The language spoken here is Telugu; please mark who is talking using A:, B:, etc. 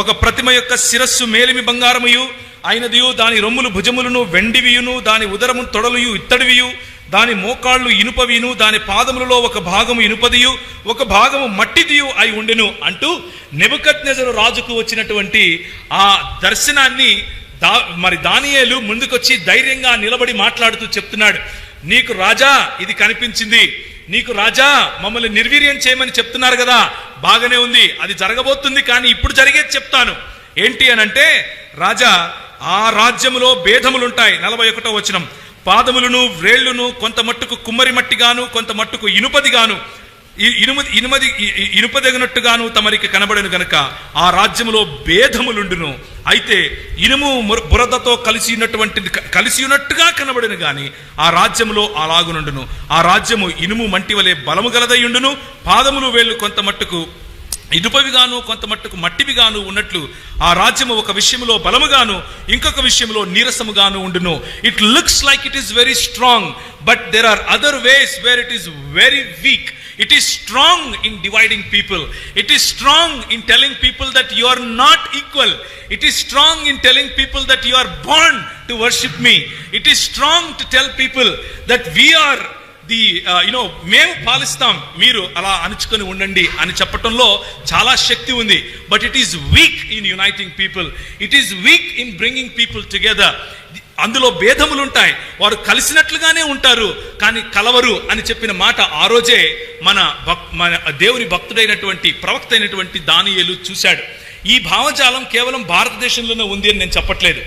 A: ఒక ప్రతిమ యొక్క శిరస్సు మేలిమి బంగారముయు అయినదియు, దాని రొమ్ములు భుజములను వెండివియును, దాని ఉదరము తొడలుయు ఇత్తడివియు, దాని మోకాళ్ళు ఇనుపవిను, దాని పాదములలో ఒక భాగము ఇనుపదియు ఒక భాగము మట్టిదియు అయి ఉండెను అంటూ నెబుకద్నెజరు రాజుకు వచ్చినటువంటి ఆ దర్శనాన్ని మరి దానియేలు ముందుకొచ్చి ధైర్యంగా నిలబడి మాట్లాడుతూ చెప్తున్నాడు. నీకు రాజా ఇది కనిపించింది, నీకు రాజా మమ్మల్ని నిర్వీర్యం చేయమని చెప్తున్నారు కదా, బాగానే ఉంది, అది జరగబోతుంది, కానీ ఇప్పుడు జరిగేది చెప్తాను. ఏంటి అనంటే, రాజా ఆ రాజ్యములో భేదములుంటాయి. 41వ వచనం, పాదములను వ్రేళ్లును కొంత మట్టుకు కుమ్మరి మట్టిగాను కొంత మట్టుకు ఇనుపదిగాను ఇనుపదగినట్టుగాను తమరికి కనబడను గనుక ఆ రాజ్యములో భేదములుండును. అయితే ఇనుము బురదతో కలిసి ఉన్నట్టుగా కనబడను గాని ఆ రాజ్యములో అలాగునుండును. ఆ రాజ్యము ఇనుము మంటి వలె బలము గలదయ్యుండును. పాదములు వేళ్లు కొంత మట్టుకు ఇనుపవిగాను కొంత మట్టుకు మట్టివిగాను ఉన్నట్లు ఆ రాజ్యము ఒక విషయంలో బలముగాను ఇంకొక విషయంలో నీరసముగాను ఉండును. It looks like it is very strong, but there are other ways where it is very weak. It is strong in dividing people. It is strong in telling people that you are not equal. It is strong in telling people that you are born to worship me. It is strong to tell people that we are the మేము పాలిస్తాం, మీరు అలా అణుచుకొని ఉండండి అని చెప్పటంలో చాలా శక్తి ఉంది. But it is week in uniting people. It is week in bringing people together. అందులో భేదములుంటాయి, వారు కలిసినట్లుగానే ఉంటారు కానీ కలవరు అని చెప్పిన మాట ఆ రోజే మన దేవుని భక్తుడైనటువంటి ప్రవక్త అయినటువంటి దానియేలు చూశాడు. ఈ భావజాలం కేవలం భారతదేశంలోనే ఉంది అని నేను చెప్పట్లేదు.